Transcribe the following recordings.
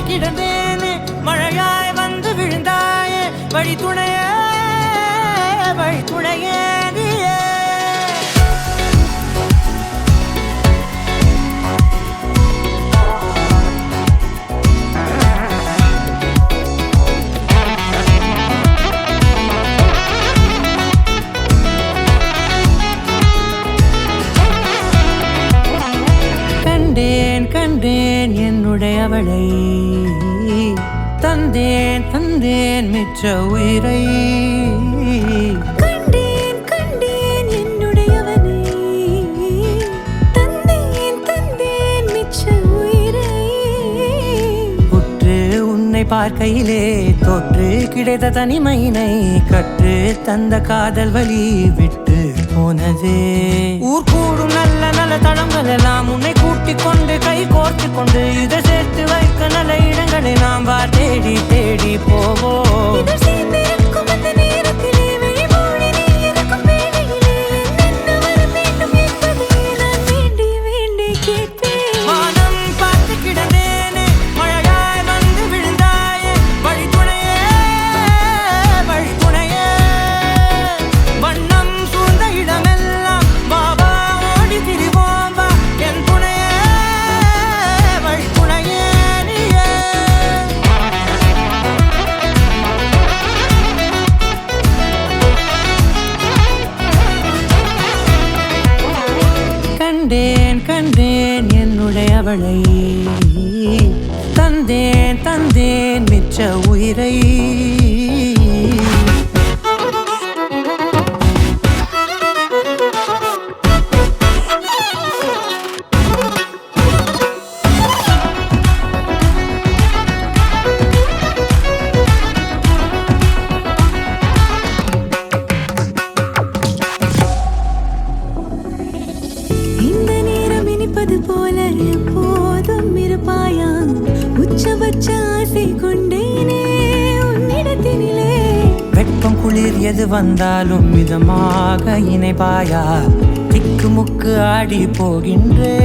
கிடந்தேனே மழையாய் வந்து விழுந்தாயே வழி துணையே நீயே கண்டேன் என்னுடையவளை தந்தேன் மிச்ச உயிரை கண்டேன் என்னுடையவனை தந்தேன் மிச்ச உயிரை உற்று உன்னை பார்க்கையிலே தொற்று கிடைத்த தனிமையினை கற்று தந்த காதல் வழி விட்டு போனதே ஊர் கூடும் நல்ல நல்ல தளங்கள் எல்லாம் உன்னை கூட்டிக் கொண்டு கை கோர்த்து கொண்டு இதை சேர்த்து வைக்க நல்ல இடங்களை நாம் தேடி போவோம் கண்டேன் என்னுடையவளை தந்தேன் மிச்ச உயிரை போல எப்போதும் இருப்பாயா உச்சபட்ச ஆசை கொண்டேனே உன்னிடத்தினிலே வெப்பம் குளிர் எது வந்தாலும் மிதமாக இணைப்பாயா திக்கு முக்கு ஆடி போகின்றே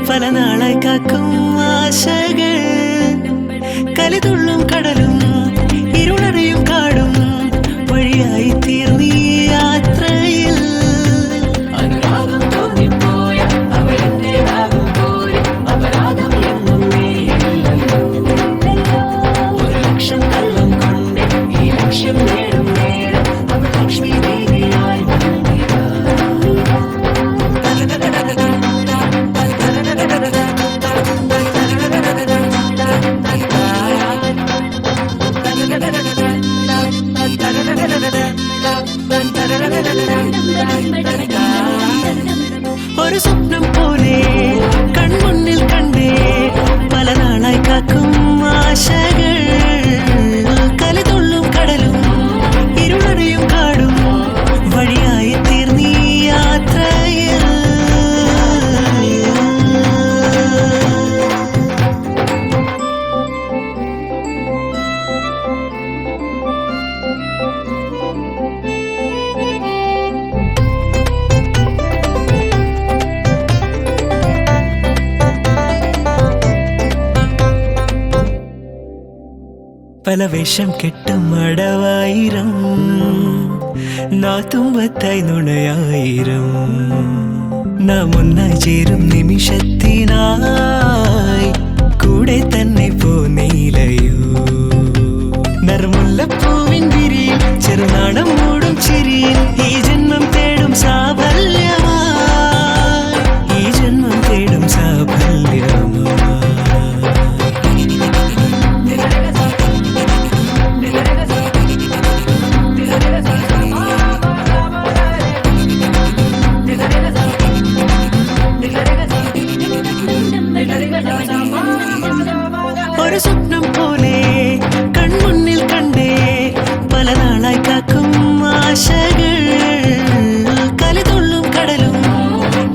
பல நாளாய் காக்கும் ஆசைகள் கலிதுள்ளும் கடலும் இருளறையும் காடும் வழியாய் தீர்வி யாத்திரையில் அனுராகம் தோன்றி போய அவளே ராகம் போய அபராதம் என்னுமே ஒரு லட்சம் கள்ளம் கொண்டு ഈ ലക്ഷ്യം നേടും നേരം അവൾ ലക്ഷ്മി ദേവിയായി ഒരു സ്വപ്നം പോലെ കൺമുന്നിൽ കണ്ടേ പല നാളായി കാക്കും ആശകൾ കലിതുള്ളും കടലും ഇരുളറി പല വേഷം കെട്ടും അടവായിരം തുമ്പത്തായി നുണയായിരം നാം ഒന്നായി ചേരും നിമിഷത്തിനായി കൂടെ തന്നെ പോന്നീലയോ നറുമുല്ലപ്പൂവിൻ വിരിയിൽ ചെറുനാടം മൂടും ചിരിയിൽ ഈ ജന്മം തേടും സാഫല്യമാ ഈ ജന്മം തേടും സാഫല്യമാ ഒരു സ്വപ്നം പോലെ കൺമുന്നിൽ കണ്ടേ പല നാളായി കാക്കും ആശകൾ കലിതുള്ളും കടലും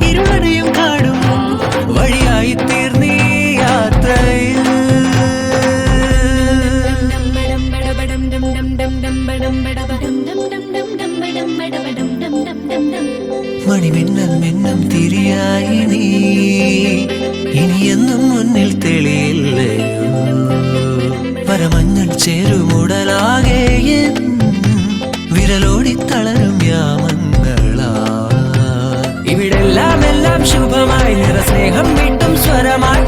ഇരുളടയും കാടും വഴിയായി തീർന്നീ യാത്രയിൽ മണിമിന്നൽ മിന്നം തിരിയായി നീ ഇനിയെന്നും മുന്നിൽ തെളിയില്ലയോ പരമഞ്ഞൾ ചേരുമുടലാകെ വിരലോടി തളരും യാമങ്ങളാ ഇവിടെല്ലാം എല്ലാം ശുഭമായി നിറസ്നേഹം വീട്ടും സ്വരമായി